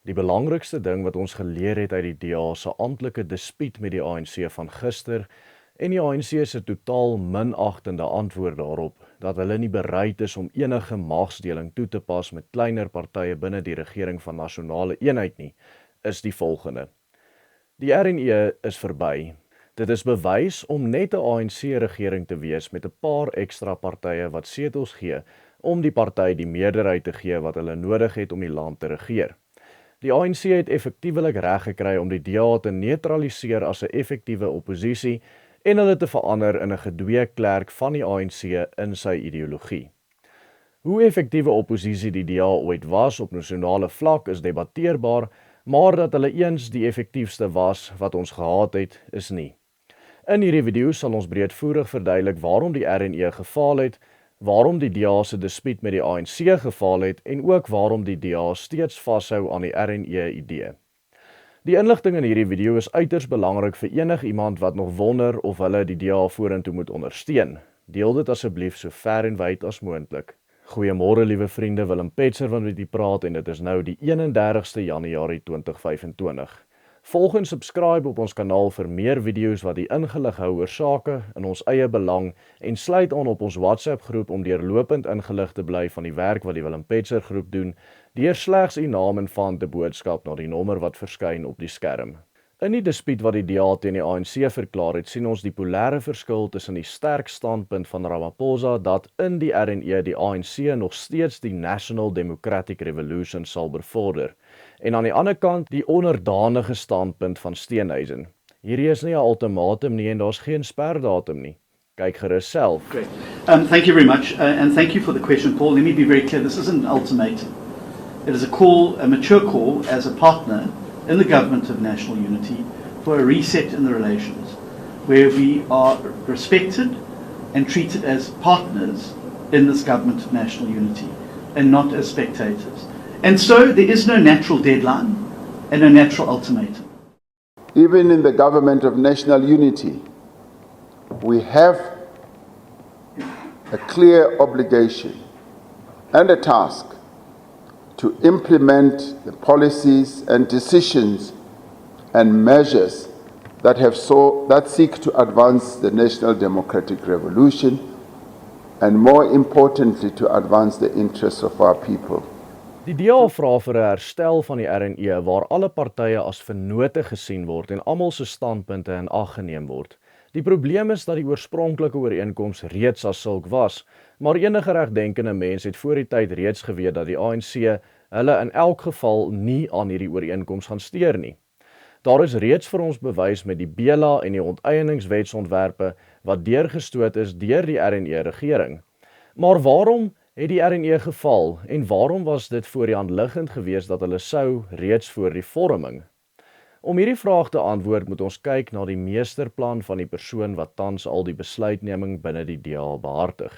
Die belangrikste ding wat ons geleer het uit die DA se amptelike dispuut met die ANC van gister en die ANC se totaal minagtende antwoord daarop, dat hulle nie bereid is om enige magsdeling toe te pas met kleiner partye binne die regering van nasionale eenheid nie, is die volgende. Die RNE is verby. Dit is bewys om net 'n ANC-regering te wees met 'n paar ekstra partye wat setels gee om die party die meerderheid te gee wat hulle nodig het om die land te regeer. Die ANC het effektiewelik reg gekry om die DA te neutraliseer as 'n effektiewe opposisie en hulle te verander in 'n gedwee klerk van die ANC in sy ideologie. Hoe effektiewe opposisie die DA ooit was op nasionale vlak is debatteerbaar, maar dat hulle eens die effektiefste was wat ons gehad het, is nie. In hierdie video sal ons breedvoerig verduidelik waarom die RNE gefaal het, waarom die DA se dispuut met die ANC gefaal het en ook waarom die DA steeds vashou aan die RNE-idee. Die inligting in hierdie video is uiters belangrik vir enigiemand wat nog wonder of hulle die DA vorentoe moet ondersteun. Deel dit asseblief so ver en wyd as moontlik. Goeiemôre liewe vriende, Willem Petzer van met u praat en dit is nou die 31ste Januarie 2025. Volg en subscribe op ons kanaal vir meer video's wat u ingelig hou oor sake in ons eie belang en sluit aan op ons WhatsApp groep om deurlopend ingelig te bly van die werk wat die Willem Petzer groep doen, deur slegs u naam en van te boodskap na die nommer wat verskyn op die skerm. In die dispuut wat die DA teen die ANC verklaar het, sien ons die polêre verskil tussen die sterk standpunt van Ramaphosa dat in die RNE die ANC nog steeds die National Democratic Revolution sal bevorder, en aan die ander kant die onderdanige standpunt van Steenhuisen. Hierdie is nie 'n ultimatum nie en daar's geen sperdatum nie. Kyk gerus self. Great. Thank you very much, and thank you for the question, Paul. Let me be very clear. This isn't an ultimatum. It is a call, a mature call, as a partner in the government of national unity for a reset in the relations, where we are respected and treated as partners in this government of national unity, and not as spectators. And so there is no natural deadline and no natural ultimatum. Even in the government of national unity, we have a clear obligation and a task to implement the policies and decisions and measures that seek to advance the national democratic revolution and more importantly to advance the interests of our people. Die DA vra vir 'n herstel van die RNE waar alle partye as vennote gesien word en almal se standpunte in ag geneem word. Die probleem is dat die oorspronklike ooreenkoms reeds as sulk was, maar enige regdenkende mens het voor die tyd reeds geweet dat die ANC hulle in elk geval nie aan hierdie ooreenkoms gaan steur nie. Daar is reeds vir ons bewys met die BELA en die onteieningswetsontwerpe wat deurgestoot is deur die RNE-regering. Maar waarom het die RNE geval en waarom was dit voor die hand liggend gewees dat hulle sou reeds voor die vorming? Om hierdie vraag te antwoord moet ons kyk na die meesterplan van die persoon wat tans al die besluitneming binne die DA behartig.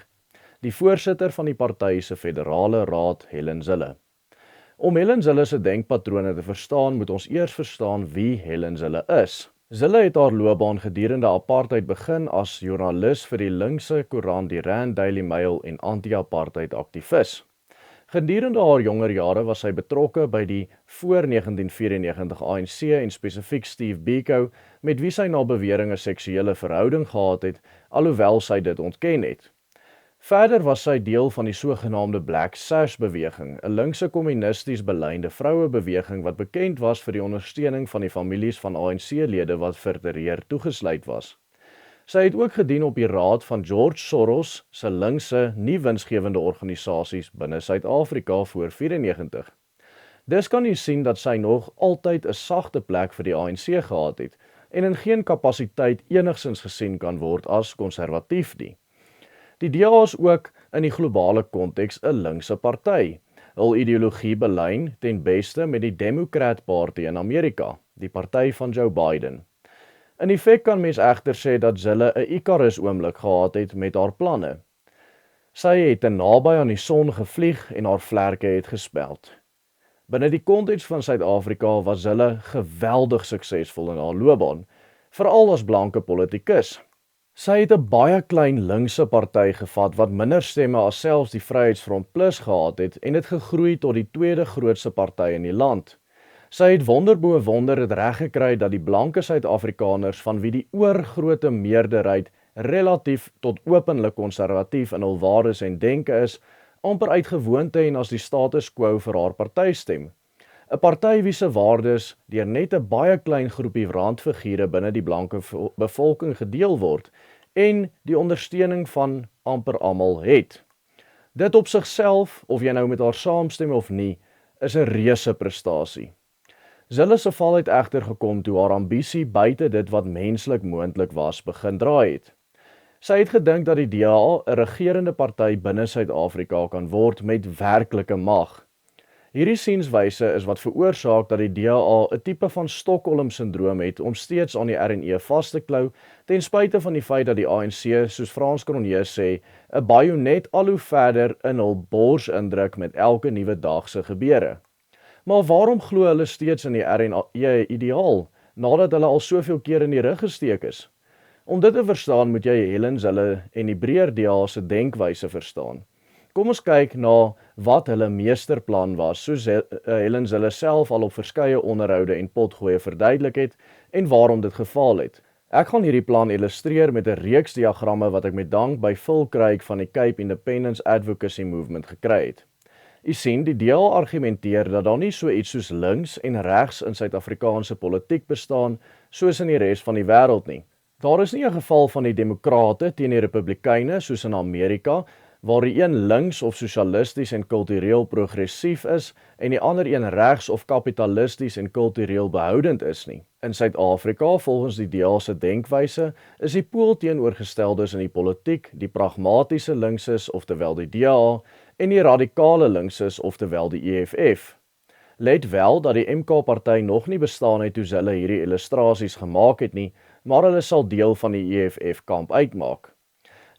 Die voorsitter van die party se federale raad, Helen Zille. Om Helen Zille se denkpatrone te verstaan, moet ons eers verstaan wie Helen Zille is. Zille het haar loopbaan gedurende apartheid begin as joernalis vir die linkse koerant die Rand Daily Mail en anti-apartheid aktivis. Gedurende haar jonger jare was sy betrokke by die voor 1994 ANC en spesifiek Steve Biko, met wie sy na bewering 'n seksuele verhouding gehad het, alhoewel sy dit ontken het. Verder was sy deel van die sogenaamde Black Sash beweging, 'n linkse kommunisties beleide vrouebeweging wat bekend was vir die ondersteuning van die families van ANC-lede wat vir terreur toegesluit was. Sy het ook gedien op die raad van George Soros se linkse, nie winsgewende organisasies binne Suid-Afrika voor 94. Dis kan jy sien dat sy nog altyd 'n sagte plek vir die ANC gehad het en in geen kapasiteit enigsins gesien kan word as konservatief nie. Die DA is ook in die globale konteks 'n linkse party. Hul ideologie belyn ten beste met die Democrat Party in Amerika, die party van Joe Biden. In effek kan mens egter sê dat Zille 'n Icarus oomblik gehad het met haar planne. Sy het te naby aan die son gevlieg en haar vlerke het gespeld. Binne die konteks van Suid-Afrika was Zille geweldig suksesvol in haar loopbaan, veral as blanke politikus. Sy het 'n baie klein linkse party gevat wat minder stemme as selfs die Vryheidsfront Plus gehad het en het gegroei tot die tweede grootste party in die land. Sy het wonder bo wonder het reg gekry dat die blanke Suid-Afrikaners van wie die oorgrootte meerderheid relatief tot openlik konservatief in hul waardes en denke is, amper uit gewoonte en as die status quo vir haar party stem. 'n Party wie se waardes deur net 'n baie klein groepie randfigure binne die blanke bevolking gedeel word en die ondersteuning van amper almal het. Dit op sigself, of jy nou met haar saamstem of nie, is 'n reuse prestasie. Zille se val het egter gekom toe haar ambisie buite dit wat menslik moontlik was begin draai het. Sy het gedink dat die DA 'n regerende party binne Suid-Afrika kan word met werklike mag. Hierdie sienswyse is wat veroorsaak dat die DA 'n tipe van Stockholm-sindroom het om steeds aan die RNE vas te klou, ten spyte van die feit dat die ANC, soos Frans Cronje sê, 'n bajonet al hoe verder in hul bors indruk met elke nuwe dag se gebeure. Maar waarom glo hulle steeds in die RNE-ideaal, nadat hulle al soveel keer in die rug gesteek is? Om dit te verstaan moet jy Helen Zille en die breër DA se denkwyse verstaan. Kom ons kyk na wat hulle meesterplan was, soos Helen Zille self al op verskeie onderhoude en potgoeie verduidelik het en waarom dit gefaal het. Ek gaan hierdie plan illustreer met 'n reeks diagramme wat ek met dank by Phil Craig van die Cape Independence Advocacy Movement gekry het. U sien, die DA argumenteer dat daar nie so iets soos links en regs in Suid-Afrikaanse politiek bestaan, soos in die res van die wêreld nie. Daar is nie 'n geval van die demokrate teen die republikeine, soos in Amerika, waar die een links of sosialisties en kultureel progressief is, en die ander een regs of kapitalisties en kultureel behoudend is nie. In Suid-Afrika, volgens die DA se denkwyse, is die pool teenoorgesteldes in die politiek die pragmatiese linkses, oftewel die DA, en die radikale linkses, oftewel die EFF. Let wel dat die MK-party nog nie bestaan het toe hulle hierdie illustrasies gemaak het nie, maar hulle sal deel van die EFF-kamp uitmaak.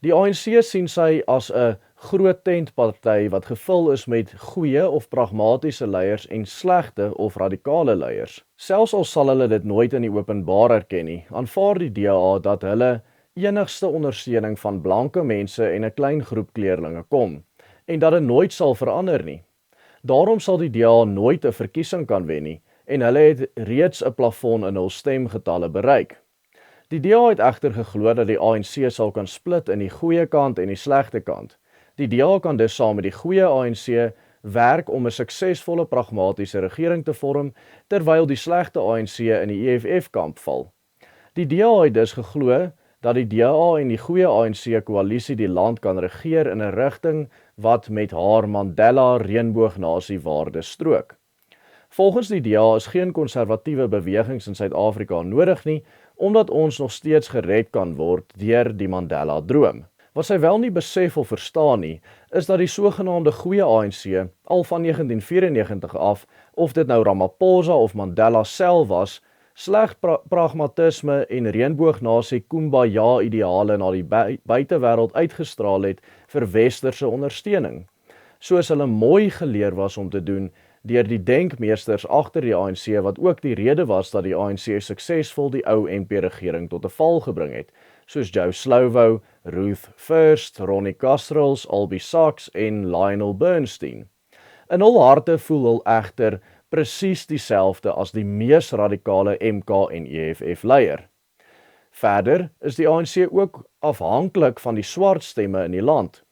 Die ANC sien sy as 'n groot tentparty wat gevul is met goeie of pragmatiese leiers en slegte of radikale leiers. Selfs al sal hulle dit nooit in die openbaar erken nie, aanvaar die DA dat hulle enigste ondersteuning van blanke mense en 'n klein groep kleerlinge kom, en dat dit nooit sal verander nie. Daarom sal die DA nooit 'n verkiesing kan wen nie, en hulle het reeds 'n plafon in hul stemgetalle bereik. Die DA het egter geglo dat die ANC sal kan split in die goeie kant en die slegte kant. Die DA kan dus saam met die goeie ANC werk om 'n suksesvolle pragmatiese regering te vorm, terwyl die slegte ANC in die EFF-kamp val. Die DA het dus geglo dat die DA en die goeie ANC-koalisie die land kan regeer in 'n rigting wat met haar Mandela reënboognasie waardes strook. Volgens die DA is geen konservatiewe bewegings in Suid-Afrika nodig nie, omdat ons nog steeds gered kan word deur die Mandela-droom. Wat sy wel nie besef of verstaan nie, is dat die sogenaamde goeie ANC al van 1994 af, of dit nou Ramaphosa of Mandela self was, sleg pragmatisme en reënboognasie kumbaya ideale na die buitewêreld uitgestraal het vir westerse ondersteuning, soos hulle mooi geleer was om te doen deur die denkmeesters agter die ANC, wat ook die rede was dat die ANC suksesvol die ou MP-regering tot 'n val gebring het, soos Joe Slovo, Ruth First, Ronnie Kasrils, Albie Sachs en Lionel Bernstein. In hul harte voel hulle egter presies dieselfde as die mees radikale MK en EFF leier. Verder is die ANC ook afhanklik van die swart stemme in die land.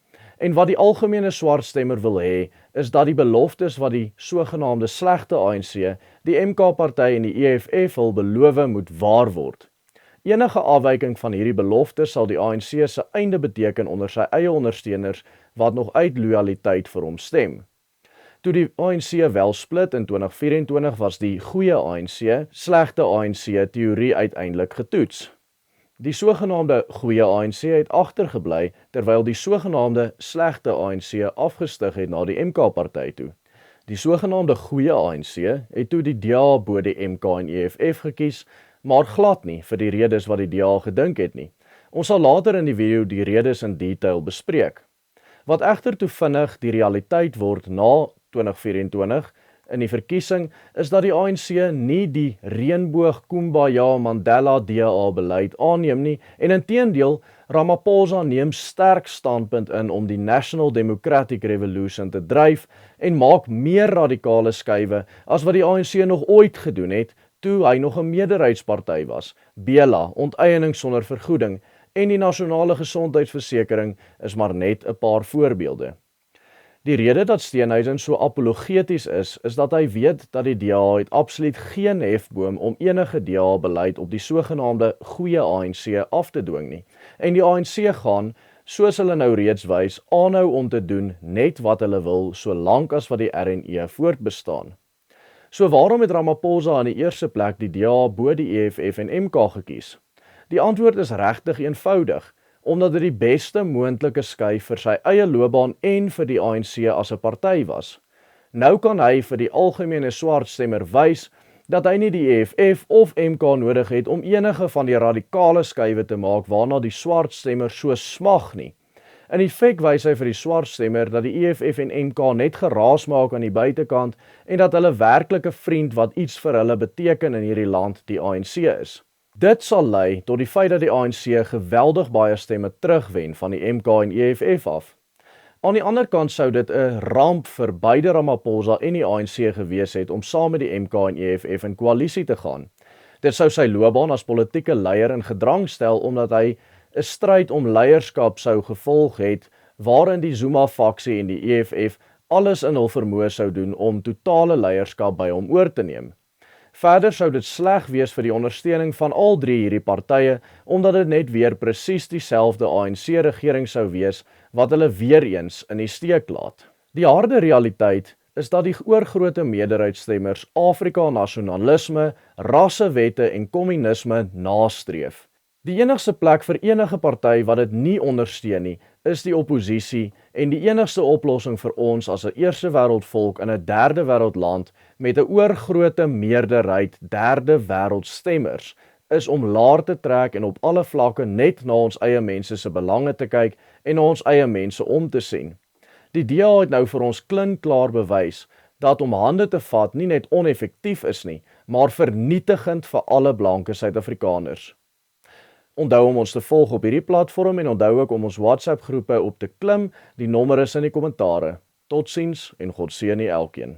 En wat die algemene swart stemmer wil hê, is dat die beloftes wat die sogenaamde slegte ANC, die MK-party en die EFF wil beloof moet waar word. Enige afwyking van hierdie beloftes sal die ANC se einde beteken onder sy eie ondersteuners wat nog uit loyaliteit vir hom stem. Toe die ANC wel split in 2024 was die goeie ANC, slegte ANC teorie uiteindelik getoets. Die sogenaamde goeie ANC het agtergebly, terwyl die sogenaamde slegte ANC afgestig het na die MK-party toe. Die sogenaamde goeie ANC het toe die DA bo die MK en EFF gekies, maar glad nie vir die redes wat die DA gedink het nie. Ons sal later in die video die redes in detail bespreek. Wat egter toe vinnig die realiteit word na 2024, in die verkiesing is dat die ANC nie die reënboog Kumbaya Mandela DA beleid aanneem nie en inteendeel Ramaphosa neem sterk standpunt in om die National Democratic Revolution te dryf en maak meer radikale skuwe as wat die ANC nog ooit gedoen het toe hy nog 'n meerderheidsparty was. BELA, onteiening sonder vergoeding en die nasionale gesondheidsversekering is maar net 'n paar voorbeelde. Die rede dat Steenhuisen so apologeties is dat hy weet dat die DA het absoluut geen hefboom om enige DA-beleid op die sogenaamde goeie ANC af te dwing nie. En die ANC gaan, soos hulle nou reeds wys, aanhou om te doen net wat hulle wil, solank as wat die RNE voortbestaan. So waarom het Ramaphosa aan die eerste plek die DA bo die EFF en MK gekies? Die antwoord is regtig eenvoudig, omdat dit die beste moontlike skuif vir sy eie loopbaan en vir die ANC as 'n party was. Nou kan hy vir die algemene swart stemmer wys dat hy nie die EFF of MK nodig het om enige van die radikale skuwe te maak waarna die swart stemmer so smag nie. In effek wys hy vir die swart stemmer dat die EFF en MK net geraas maak aan die buitekant en dat hulle werklike vriend wat iets vir hulle beteken in hierdie land die ANC is. Dit sal lei tot die feit dat die ANC geweldig baie stemme terugwen van die MK en EFF af. Aan die ander kant sou dit 'n ramp vir beide Ramaphosa en die ANC gewees het om saam met die MK en EFF in koalisie te gaan. Dit sou sy loopbaan as politieke leier in gedrang stel omdat hy 'n stryd om leierskap sou gevolg het waarin die Zuma-faksie en die EFF alles in hul vermoë sou doen om totale leierskap by hom oor te neem. Verder sou dit sleg wees vir die ondersteuning van al drie hierdie partye, omdat dit net weer presies dieselfde ANC-regering sou wees, wat hulle weer eens in die steek laat. Die harde realiteit is dat die oorgrote meerderheidsstemmers Afrika-nasionalisme, rassewette en kommunisme nastreef. Die enigste plek vir enige party wat dit nie ondersteun nie, is die oppositie en die enigste oplossing vir ons as 'n eerste wêreldvolk in 'n derde wêreldland met 'n oorgrote meerderheid derde wêreld stemmers is om laer te trek en op alle vlakke net na ons eie mense se belange te kyk en na ons eie mense om te sien. Die DA het nou vir ons klinkklaar bewys dat om hande te vat nie net oneffektief is nie, maar vernietigend vir alle blanke Suid-Afrikaners. Onthou om ons te volg op hierdie platform en onthou ook om ons WhatsApp groepe op te klim, die nommer is in die kommentare. Totsiens en God seën elkeen.